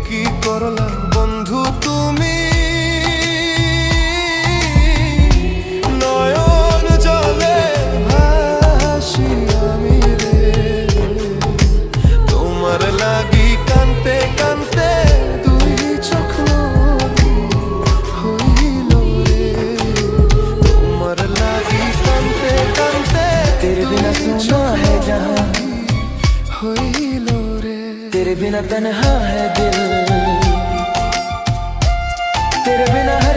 কি করলা বন্ধু তুমি, নয়ন জলে ভাসি আমি রে, তোমার লাগি কানতে কানতে দুই চোখ নদী হইল রে, তোমার লাগি কানতে কানতে तेरे बिना सुना है जहां, হইল রে। तेरे बिना तन्हा है दिल, तेरे बिना है